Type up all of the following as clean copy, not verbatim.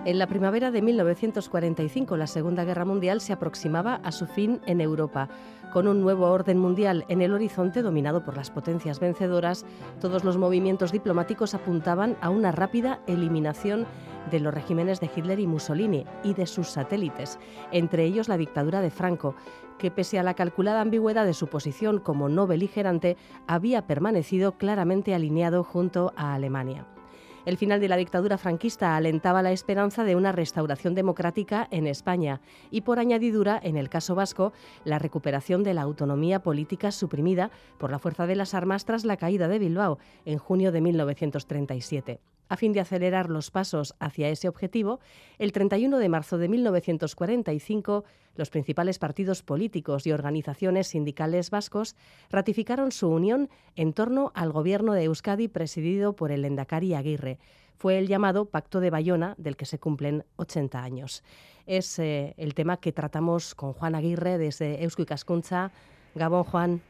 En la primavera de 1945, la Segunda Guerra Mundial se aproximaba a su fin en Europa. Con un nuevo orden mundial en el horizonte dominado por las potencias vencedoras, todos los movimientos diplomáticos apuntaban a una rápida eliminación de los regímenes de Hitler y Mussolini y de sus satélites, entre ellos la dictadura de Franco, que pese a la calculada ambigüedad de su posición como no beligerante, había permanecido claramente alineado junto a Alemania. El final de la dictadura franquista alentaba la esperanza de una restauración democrática en España y, por añadidura, en el caso vasco, la recuperación de la autonomía política suprimida por la fuerza de las armas tras la caída de Bilbao en junio de 1937. A fin de acelerar los pasos hacia ese objetivo, el 31 de marzo de 1945, los principales partidos políticos y organizaciones sindicales vascos ratificaron su unión en torno al gobierno de Euskadi presidido por el Lehendakari Aguirre. Fue el llamado Pacto de Bayona, del que se cumplen 80 años. Es el tema que tratamos con Juan Aguirre desde Eusko Ikaskuntza. Gabón, Juan.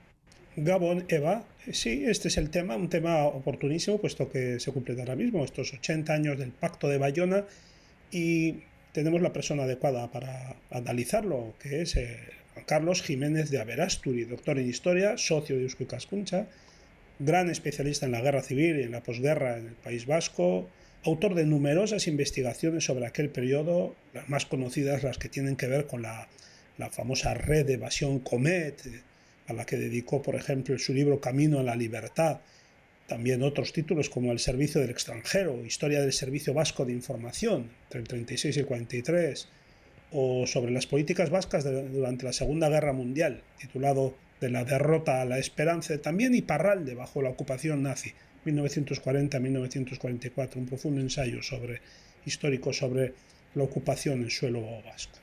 Gabón, Eva. Sí, este es el tema, un tema oportunísimo, puesto que se cumplen ahora mismo estos 80 años del Pacto de Bayona y tenemos la persona adecuada para analizarlo, que es Juan Carlos Jiménez de Aberasturi, doctor en Historia, socio de Eusko Ikaskuntza, gran especialista en la guerra civil y en la posguerra en el País Vasco, autor de numerosas investigaciones sobre aquel periodo, las más conocidas, las que tienen que ver con la famosa red de evasión Comet, a la que dedicó, por ejemplo, su libro Camino a la Libertad. También otros títulos como El Servicio del Extranjero, Historia del Servicio Vasco de Información, entre el 36 y el 43, o sobre las políticas vascas durante la Segunda Guerra Mundial, titulado De la derrota a la esperanza, también Iparralde bajo la ocupación nazi, 1940-1944, un profundo ensayo histórico sobre la ocupación en suelo vasco.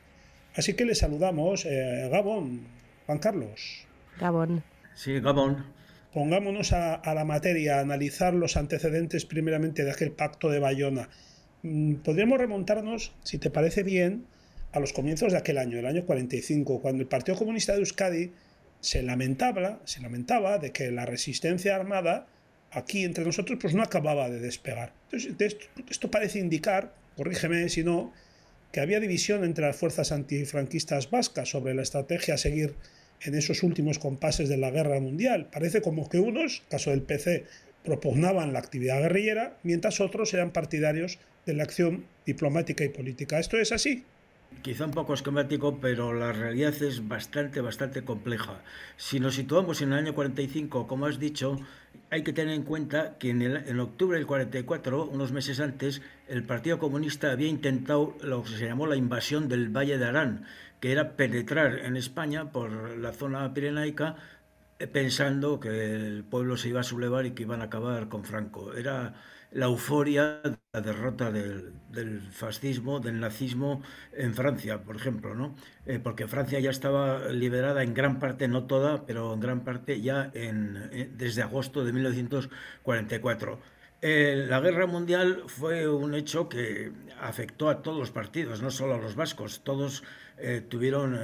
Así que le saludamos, Gabón, Juan Carlos. Gabón. Sí, Gabón. Pongámonos a la materia, a analizar los antecedentes primeramente de aquel Pacto de Bayona. Podríamos remontarnos, si te parece bien, a los comienzos de aquel año, el año 45, cuando el Partido Comunista de Euskadi se lamentaba de que la resistencia armada aquí entre nosotros pues no acababa de despegar. Entonces, esto parece indicar, corrígeme si no, que había división entre las fuerzas antifranquistas vascas sobre la estrategia a seguir en esos últimos compases de la guerra mundial. Parece como que unos, caso del PC, propugnaban la actividad guerrillera, mientras otros eran partidarios de la acción diplomática y política. ¿Esto es así? Quizá un poco esquemático, pero la realidad es bastante compleja. Si nos situamos en el año 45, como has dicho, hay que tener en cuenta que en octubre del 44, unos meses antes, el Partido Comunista había intentado lo que se llamó la invasión del Valle de Arán, que era penetrar en España por la zona pirenaica, pensando que el pueblo se iba a sublevar y que iban a acabar con Franco. Era la euforia de la derrota del fascismo, del nazismo en Francia, por ejemplo, ¿no? Porque Francia ya estaba liberada en gran parte, no toda, pero en gran parte ya desde agosto de 1944. La guerra mundial fue un hecho que afectó a todos los partidos, no solo a los vascos. Todos tuvieron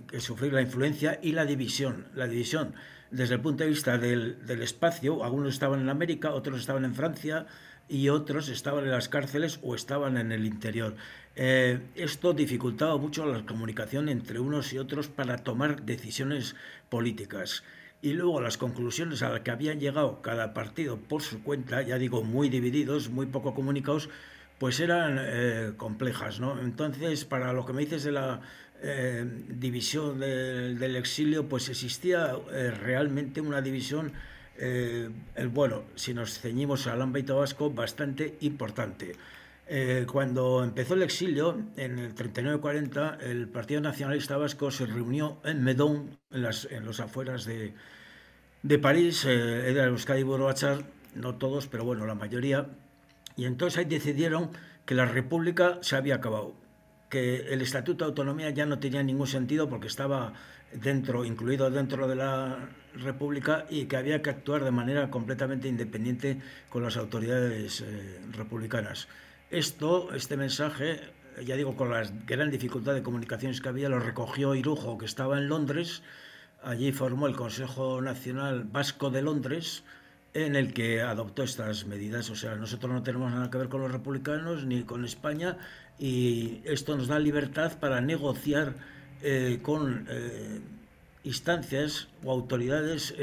que sufrir la influencia y la división. La división desde el punto de vista del espacio, algunos estaban en América, otros estaban en Francia y otros estaban en las cárceles o estaban en el interior. Esto dificultaba mucho la comunicación entre unos y otros para tomar decisiones políticas. Y luego las conclusiones a las que habían llegado cada partido por su cuenta, ya digo, muy divididos, muy poco comunicados, pues eran complejas, ¿no? Entonces, para lo que me dices de la división del exilio, pues existía realmente una división, bueno, si nos ceñimos al ámbito vasco, bastante importante. Cuando empezó el exilio, en el 39-40, el Partido Nacionalista Vasco se reunió en Meudon, en los afueras de París, era el Euskadi Buru Batzar, no todos, pero bueno, la mayoría, y entonces ahí decidieron que la República se había acabado, que el Estatuto de Autonomía ya no tenía ningún sentido porque estaba incluido dentro de la República y que había que actuar de manera completamente independiente con las autoridades republicanas. Este mensaje, ya digo, con la gran dificultad de comunicaciones que había, lo recogió Irujo, que estaba en Londres. Allí formó el Consejo Nacional Vasco de Londres en el que adoptó estas medidas. O sea, nosotros no tenemos nada que ver con los republicanos ni con España, y esto nos da libertad para negociar con instancias o autoridades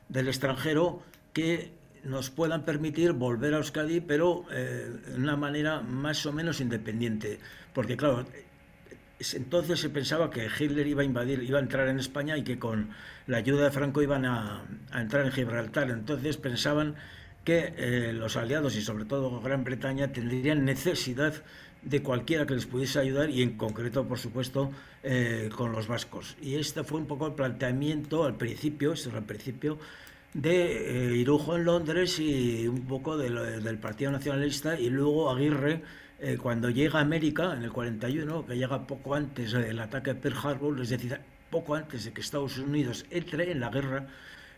del extranjero que nos puedan permitir volver a Euskadi, pero de una manera más o menos independiente. Porque claro, entonces se pensaba que Hitler iba a invadir, iba a entrar en España y que con la ayuda de Franco iban a entrar en Gibraltar. Entonces pensaban que los aliados y sobre todo Gran Bretaña tendrían necesidad de cualquiera que les pudiese ayudar, y en concreto, por supuesto, con los vascos. Y este fue un poco el planteamiento al principio, esto es al principio, de Irujo en Londres y un poco del Partido Nacionalista, y luego Aguirre, cuando llega a América en el 41, que llega poco antes del ataque de Pearl Harbor, es decir, poco antes de que Estados Unidos entre en la guerra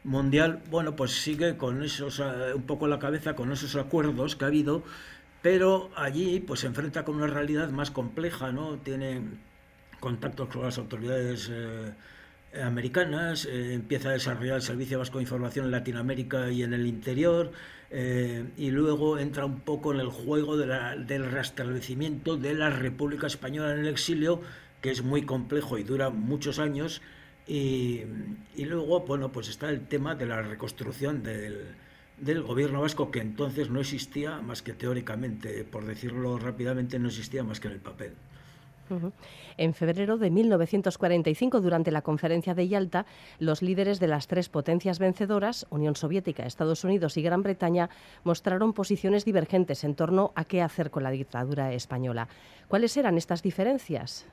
mundial, bueno, pues sigue con esos, un poco en la cabeza con esos acuerdos que ha habido, pero allí pues se enfrenta con una realidad más compleja, ¿no? Tiene contactos con las autoridades americanas, empieza a desarrollar el Servicio Vasco de Información en Latinoamérica y en el interior, y luego entra un poco en el juego del restablecimiento de la República Española en el exilio, que es muy complejo y dura muchos años, y luego, bueno, pues está el tema de la reconstrucción del gobierno vasco, que entonces no existía más que teóricamente, por decirlo rápidamente, no existía más que en el papel. En febrero de 1945, durante la Conferencia de Yalta, los líderes de las tres potencias vencedoras, Unión Soviética, Estados Unidos y Gran Bretaña, mostraron posiciones divergentes en torno a qué hacer con la dictadura española. ¿Cuáles eran estas diferencias?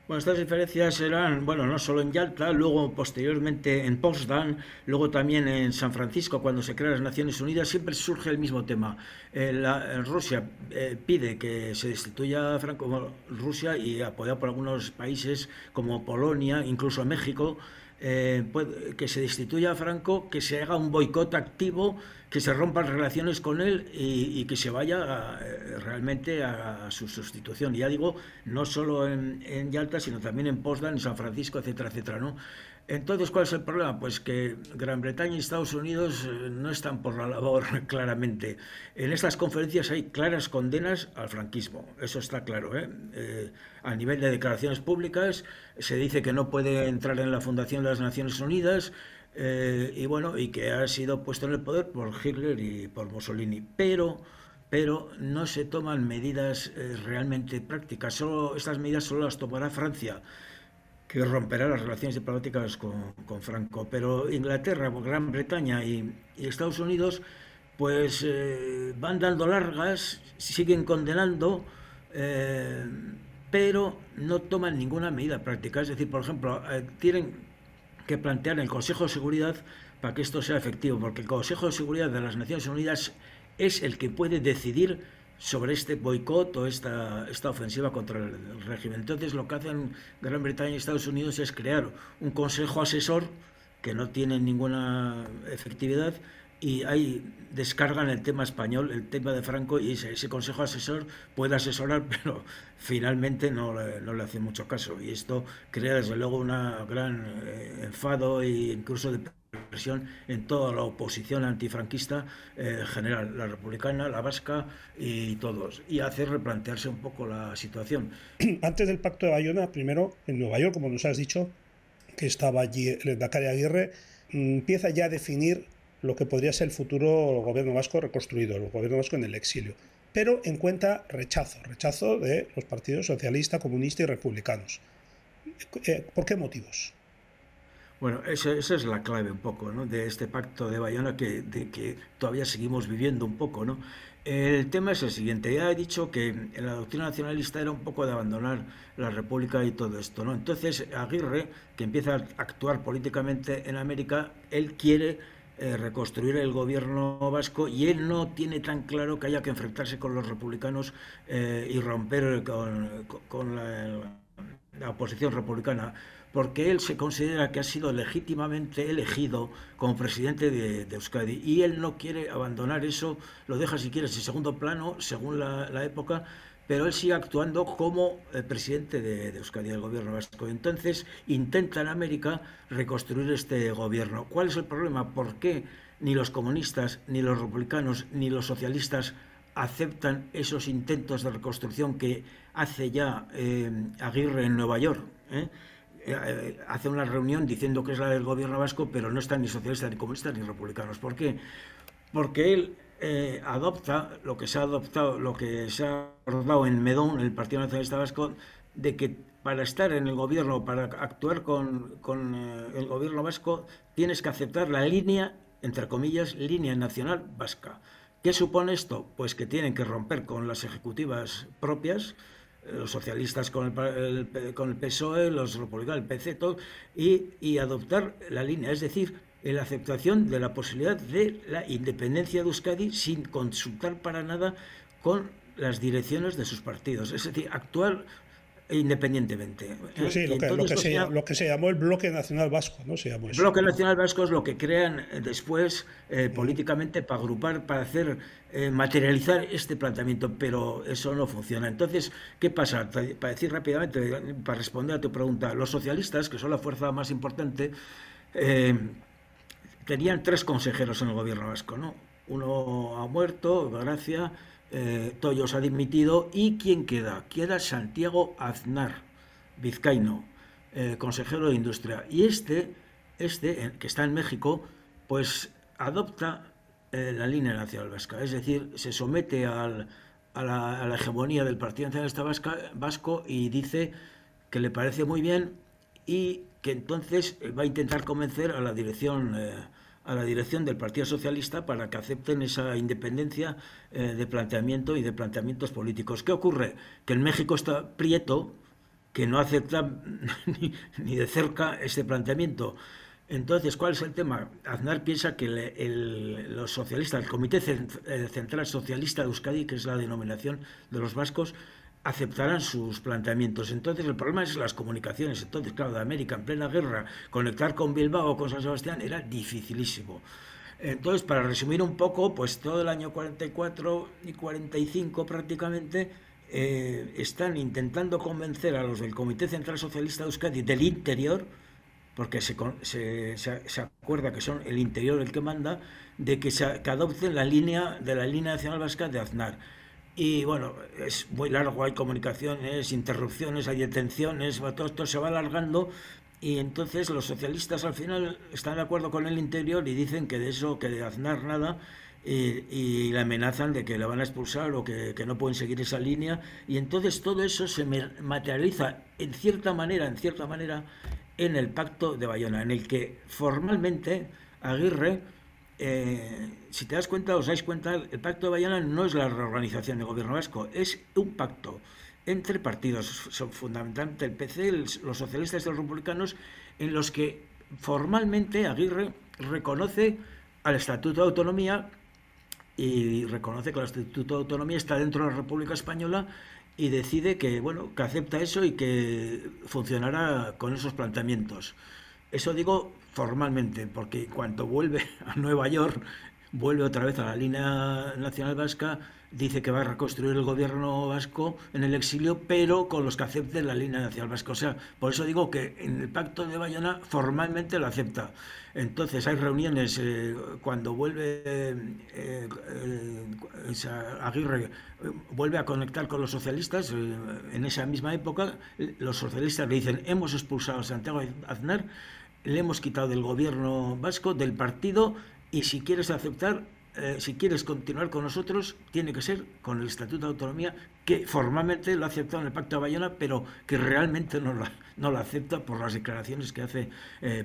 Bueno, estas diferencias eran, bueno, no solo en Yalta, luego posteriormente en Potsdam, luego también en San Francisco, cuando se crean las Naciones Unidas, siempre surge el mismo tema. Rusia pide que se destituya a Franco, Rusia, y apoyado por algunos países como Polonia, incluso México, que se destituya a Franco, que se haga un boicot activo, que se rompan relaciones con él y que se vaya realmente a su sustitución. Y ya digo, no solo en Yalta, sino también en Potsdam, en San Francisco, etcétera, etcétera, ¿no? Entonces, ¿cuál es el problema? Pues que Gran Bretaña y Estados Unidos no están por la labor, claramente. En estas conferencias hay claras condenas al franquismo, eso está claro, ¿eh? A nivel de declaraciones públicas se dice que no puede entrar en la fundación de las Naciones Unidas, y bueno, y que ha sido puesto en el poder por Hitler y por Mussolini, pero no se toman medidas realmente prácticas. Estas medidas solo las tomará Francia, que romperá las relaciones diplomáticas con Franco. Pero Inglaterra, Gran Bretaña y Estados Unidos pues van dando largas, siguen condenando, pero no toman ninguna medida práctica. Es decir, por ejemplo, tienen que plantear en el Consejo de Seguridad para que esto sea efectivo, porque el Consejo de Seguridad de las Naciones Unidas es el que puede decidir sobre este boicot o esta ofensiva contra el régimen. Entonces, lo que hacen Gran Bretaña y Estados Unidos es crear un consejo asesor que no tiene ninguna efectividad, y ahí descargan el tema español, el tema de Franco, y ese consejo asesor puede asesorar, pero finalmente no le hace mucho caso, y esto crea desde luego un gran enfado e incluso de presión en toda la oposición antifranquista general, la republicana, la vasca y todos, y hace replantearse un poco la situación. Antes del Pacto de Bayona, primero en Nueva York, como nos has dicho, que estaba allí el Endacari Aguirre, empieza ya a definir lo que podría ser el futuro gobierno vasco reconstruido, el gobierno vasco en el exilio, pero encuentra rechazo de los partidos socialista, comunista y republicanos. ¿Por qué motivos? Bueno, esa es la clave un poco, ¿no?, de este Pacto de Bayona que todavía seguimos viviendo un poco, ¿no? El tema es el siguiente. Ya he dicho que la doctrina nacionalista era un poco de abandonar la República y todo esto, ¿no? Entonces Aguirre, que empieza a actuar políticamente en América, él quiere reconstruir el gobierno vasco, y él no tiene tan claro que haya que enfrentarse con los republicanos y romper con la oposición republicana, porque él se considera que ha sido legítimamente elegido como presidente de Euskadi, y él no quiere abandonar eso, lo deja si quieres en segundo plano según la época, pero él sigue actuando como presidente de Euskadi, del gobierno vasco. Entonces intenta en América reconstruir este gobierno. ¿Cuál es el problema? ¿Por qué ni los comunistas, ni los republicanos, ni los socialistas aceptan esos intentos de reconstrucción que hace ya Aguirre en Nueva York. Hace una reunión diciendo que es la del gobierno vasco, pero no están ni socialistas, ni comunistas, ni republicanos. ¿Por qué? Porque él adopta lo que se ha adoptado, lo que se ha acordado en Medón, el Partido Nacionalista Vasco, de que para estar en el gobierno, para actuar con el gobierno vasco, tienes que aceptar la línea, entre comillas, línea nacional vasca. ¿Qué supone esto? Pues que tienen que romper con las ejecutivas propias, los socialistas con el PSOE, los republicanos, el PC, todo, y adoptar la línea, es decir, la aceptación de la posibilidad de la independencia de Euskadi sin consultar para nada con las direcciones de sus partidos, es decir, actuar independientemente. Sí, lo que se llamó el Bloque Nacional Vasco, ¿no? Se llamó eso. El Bloque Nacional Vasco es lo que crean después políticamente para agrupar, para hacer materializar este planteamiento, pero eso no funciona. Entonces, ¿qué pasa? Para decir rápidamente, para responder a tu pregunta, los socialistas, que son la fuerza más importante, tenían 3 consejeros en el gobierno vasco, ¿no? Uno ha muerto, Gracia, Tollos ha dimitido, y ¿quién queda? Queda Santiago Aznar, vizcaíno, consejero de Industria. Y este, que está en México, pues adopta la línea nacional vasca, es decir, se somete a la hegemonía del Partido Nacionalista Vasco y dice que le parece muy bien y que entonces va a intentar convencer a la dirección del Partido Socialista para que acepten esa independencia de planteamiento y de planteamientos políticos. ¿Qué ocurre? Que en México está Prieto, que no acepta ni de cerca este planteamiento. Entonces, ¿cuál es el tema? Aznar piensa que los socialistas, el Comité Central Socialista de Euskadi, que es la denominación de los vascos, aceptarán sus planteamientos. Entonces el problema es las comunicaciones. Entonces, claro, de América en plena guerra, conectar con Bilbao o con San Sebastián era dificilísimo. Entonces, para resumir un poco, pues todo el año 44 y 45 prácticamente están intentando convencer a los del Comité Central Socialista de Euskadi del interior, porque se acuerda que son el interior el que manda, de que adopten la línea nacional vasca de Aznar. Y bueno, es muy largo, hay comunicaciones, interrupciones, hay detenciones, todo esto se va alargando, y entonces los socialistas al final están de acuerdo con el interior y dicen que de eso, que de Aznar nada, y le amenazan de que le van a expulsar o que no pueden seguir esa línea, y entonces todo eso se materializa en cierta manera en el Pacto de Bayona, en el que formalmente Aguirre, si te das cuenta, os dais cuenta, el Pacto de Bayona no es la reorganización del gobierno vasco, es un pacto entre partidos, son fundamentalmente el PC, los socialistas y los republicanos, en los que formalmente Aguirre reconoce al Estatuto de Autonomía y reconoce que el Estatuto de Autonomía está dentro de la República Española, y decide que, bueno, que acepta eso y que funcionará con esos planteamientos. Eso digo formalmente, porque cuando vuelve a Nueva York, vuelve otra vez a la línea nacional vasca, dice que va a reconstruir el gobierno vasco en el exilio, pero con los que acepten la línea nacional vasca. O sea, por eso digo que en el Pacto de Bayona formalmente lo acepta. Entonces hay reuniones cuando vuelve Aguirre, vuelve a conectar con los socialistas. En esa misma época los socialistas le dicen: hemos expulsado a Santiago Aznar, le hemos quitado del gobierno vasco, del partido, y si quieres aceptar, si quieres continuar con nosotros, tiene que ser con el Estatuto de Autonomía, que formalmente lo ha aceptado en el Pacto de Bayona, pero que realmente no lo acepta por las declaraciones que hace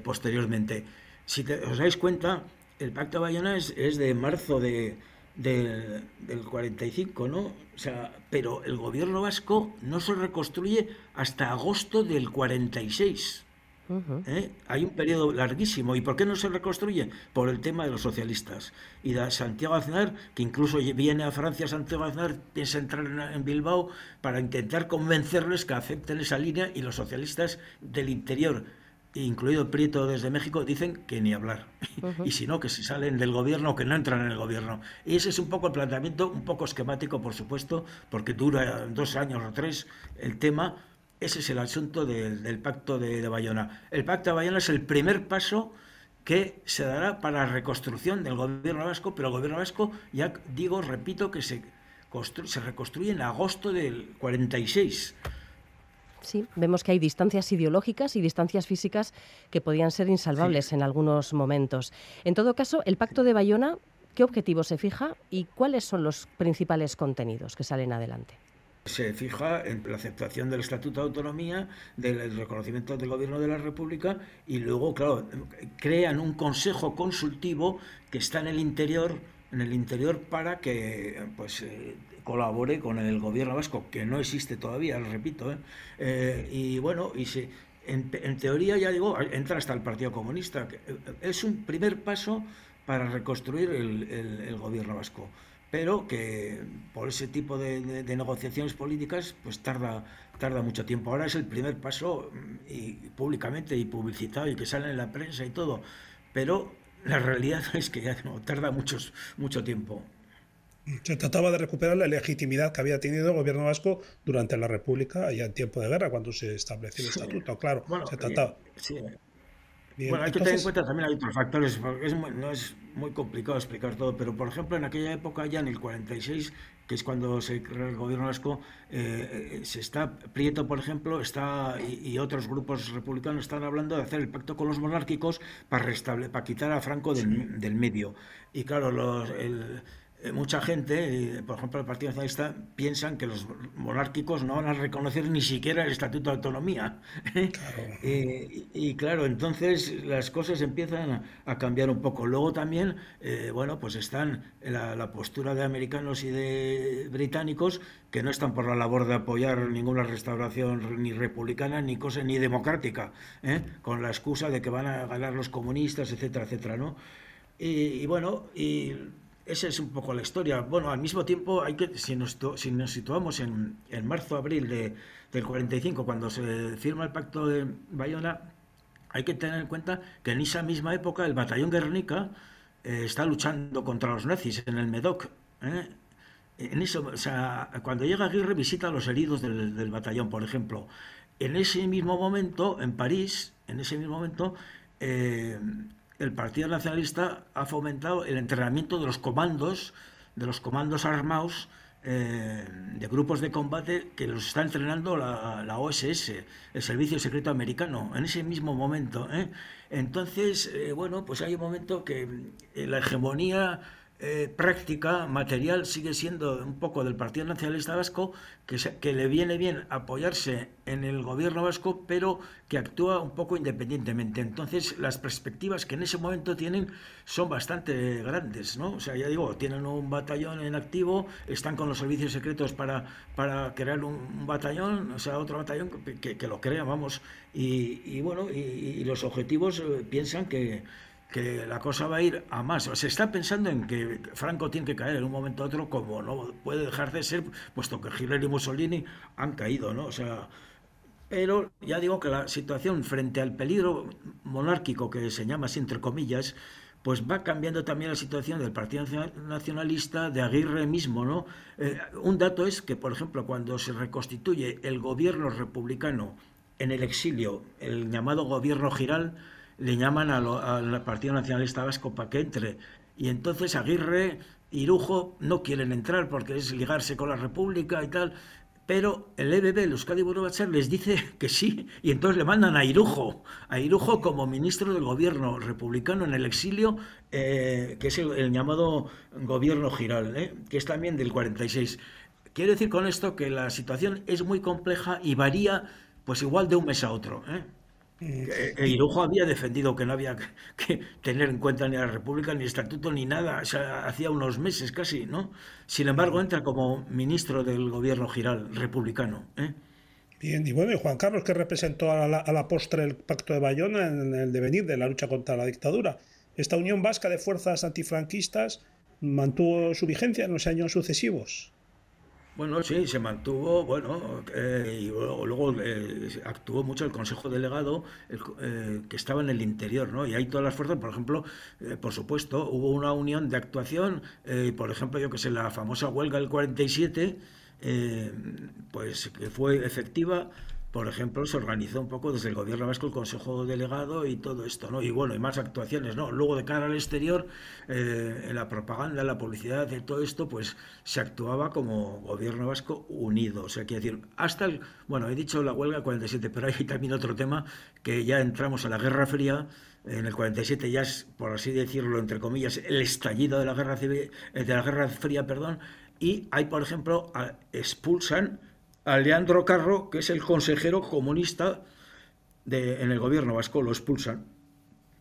posteriormente. Si os dais cuenta, el Pacto de Bayona es de marzo del 45, ¿no? O sea, pero el gobierno vasco no se reconstruye hasta agosto del 46. Hay un periodo larguísimo. ¿Y por qué no se reconstruye? Por el tema de los socialistas. Y de Santiago Aznar, que incluso viene a Francia, Santiago Aznar piensa entrar en Bilbao para intentar convencerles que acepten esa línea, y los socialistas del interior, incluido Prieto desde México, dicen que ni hablar. Y si no, que se salen del gobierno o que no entran en el gobierno. Y ese es un poco el planteamiento, un poco esquemático, por supuesto, porque dura 2 años o 3 el tema. Ese es el asunto del Pacto de Bayona. El Pacto de Bayona es el primer paso que se dará para la reconstrucción del gobierno vasco, pero el gobierno vasco, ya digo, repito, que se reconstruye en agosto del 46. Sí, vemos que hay distancias ideológicas y distancias físicas que podían ser insalvables Sí. en algunos momentos. En todo caso, el Pacto de Bayona, ¿qué objetivo se fija y cuáles son los principales contenidos que salen adelante? Se fija en la aceptación del Estatuto de Autonomía, del reconocimiento del Gobierno de la República y luego, claro, crean un consejo consultivo que está en el interior para que pues colabore con el Gobierno vasco, que no existe todavía, lo repito, ¿eh? Y bueno, en teoría, ya digo, entra hasta el Partido Comunista. Es un primer paso para reconstruir el Gobierno vasco, pero que por ese tipo de negociaciones políticas pues tarda mucho tiempo. Ahora es el primer paso y públicamente y publicitado y que sale en la prensa y todo, pero la realidad es que ya no tarda mucho tiempo. Se trataba de recuperar la legitimidad que había tenido el gobierno vasco durante la República, ya en tiempo de guerra, cuando se estableció el Sí. estatuto. Claro, Bueno, se trataba. sí. Bien, Bueno, hay que tener en entonces, cuenta también hay otros factores, porque no es muy complicado explicar todo, pero por ejemplo en aquella época, ya en el 46, que es cuando se crea el gobierno vasco, Prieto, por ejemplo, y otros grupos republicanos están hablando de hacer el pacto con los monárquicos para quitar a Franco sí. del medio. Y claro, mucha gente, por ejemplo el Partido Nacionalista, piensan que los monárquicos no van a reconocer ni siquiera el Estatuto de Autonomía. Claro, Y claro, entonces las cosas empiezan a cambiar un poco. Luego también, bueno, pues están la postura de americanos y de británicos, que no están por la labor de apoyar ninguna restauración ni republicana ni cosa ni democrática, con la excusa de que van a ganar los comunistas, etcétera, etcétera, ¿no? Y bueno, y esa es un poco la historia. Bueno, al mismo tiempo, si nos situamos en marzo-abril del 45, cuando se firma el Pacto de Bayona, hay que tener en cuenta que en esa misma época el batallón Guernica está luchando contra los nazis en el Medoc. ¿eh? En eso, o sea, cuando llega Aguirre visita a los heridos del batallón, por ejemplo. En ese mismo momento, en París, en ese mismo momento, eh, el Partido Nacionalista ha fomentado el entrenamiento de los comandos armados, de grupos de combate que los está entrenando la OSS, el Servicio Secreto Americano, en ese mismo momento. Entonces, bueno, pues hay un momento que la hegemonía práctica, material, sigue siendo un poco del Partido Nacionalista Vasco, que le viene bien apoyarse en el gobierno vasco, pero que actúa un poco independientemente. Entonces, las perspectivas que en ese momento tienen son bastante grandes, ¿no? O sea, ya digo, tienen un batallón en activo, están con los servicios secretos para crear un batallón, o sea, otro batallón que lo crea, vamos, y bueno, y los objetivos piensan que la cosa va a ir a más. O se está pensando en que Franco tiene que caer en un momento u otro, como no puede dejar de ser, puesto que Hitler y Mussolini han caído, ¿no? O sea, pero ya digo que la situación frente al peligro monárquico, que se llama así entre comillas, pues va cambiando también la situación del Partido Nacionalista, de Aguirre mismo, ¿no? Un dato es que, por ejemplo, cuando se reconstituye el gobierno republicano en el exilio, el llamado gobierno Giral, le llaman al Partido Nacionalista Vasco para que entre. Y entonces Aguirre y Irujo no quieren entrar porque es ligarse con la República y tal. Pero el EBB, el Euskadi Buru Batzar, les dice que sí, y entonces le mandan a Irujo como ministro del gobierno republicano en el exilio, que es el llamado gobierno Giral, que es también del 46. Quiero decir con esto que la situación es muy compleja y varía pues igual de un mes a otro. mm, y Irujo había defendido que no había que tener en cuenta ni la República, ni el Estatuto, ni nada, o sea, hacía unos meses casi, ¿no? Sin embargo, entra como ministro del gobierno Giral republicano. bien, y bueno, y Juan Carlos, que representó a la postre el Pacto de Bayona en el devenir de la lucha contra la dictadura. Esta Unión Vasca de Fuerzas Antifranquistas mantuvo su vigencia en los años sucesivos. Bueno, sí, se mantuvo, bueno, y luego actuó mucho el Consejo Delegado, que estaba en el interior, ¿no? Y hay todas las fuerzas, por ejemplo, por supuesto, hubo una unión de actuación, por ejemplo, yo que sé, la famosa huelga del 47, pues que fue efectiva, por ejemplo, se organizó un poco desde el gobierno vasco el Consejo Delegado y todo esto, ¿no? Y bueno, y más actuaciones, ¿no? Luego de cara al exterior, en la propaganda, en la publicidad, de todo esto, pues se actuaba como gobierno vasco unido. O sea, quiere decir, hasta el, bueno, he dicho la huelga 47, pero hay también otro tema, que ya entramos a la Guerra Fría. En el 47 ya es, por así decirlo, entre comillas, el estallido de la Guerra Civil, de la Guerra Fría, perdón, y hay, por ejemplo, expulsan a Leandro Carro, que es el consejero comunista en el gobierno vasco, lo expulsan,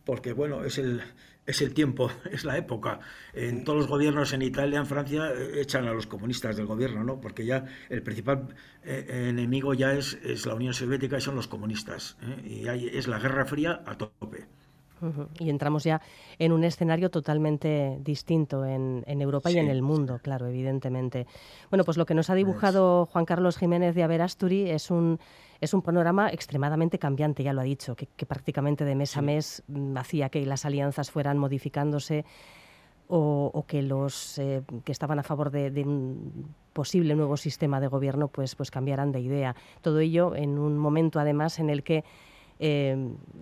porque bueno, es el tiempo, es la época. En todos los gobiernos en Italia, en Francia, echan a los comunistas del gobierno, ¿no? Porque ya el principal enemigo ya es la Unión Soviética y son los comunistas, ¿eh? Y ahí es la Guerra Fría a tope. Y entramos ya en un escenario totalmente distinto en Europa Sí, y en el mundo, sí. claro, evidentemente. Bueno, pues lo que nos ha dibujado Juan Carlos Jiménez de Aberasturi es un panorama extremadamente cambiante, ya lo ha dicho, que prácticamente de mes a Sí. mes hacía que las alianzas fueran modificándose o que los que estaban a favor de un posible nuevo sistema de gobierno pues cambiaran de idea. Todo ello en un momento, además, en el que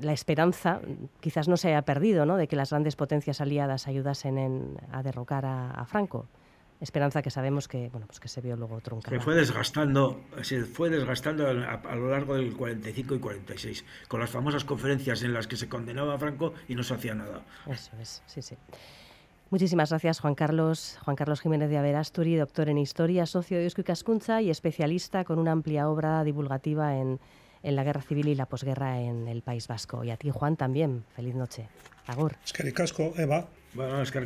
la esperanza quizás no se haya perdido, ¿no?, de que las grandes potencias aliadas ayudasen a derrocar a Franco. Esperanza que sabemos que, bueno, pues que se vio luego truncada. Se fue desgastando a lo largo del 45 y 46, con las famosas conferencias en las que se condenaba a Franco y no se hacía nada. Eso es, sí, sí. Muchísimas gracias, Juan Carlos Jiménez de Aberasturi, doctor en Historia, socio de Eusko Ikaskuntza y especialista con una amplia obra divulgativa en la Guerra Civil y la posguerra en el País Vasco. Y a ti, Juan, también. Feliz noche. Agur. Eskerrik asko, Eva. Bueno, es que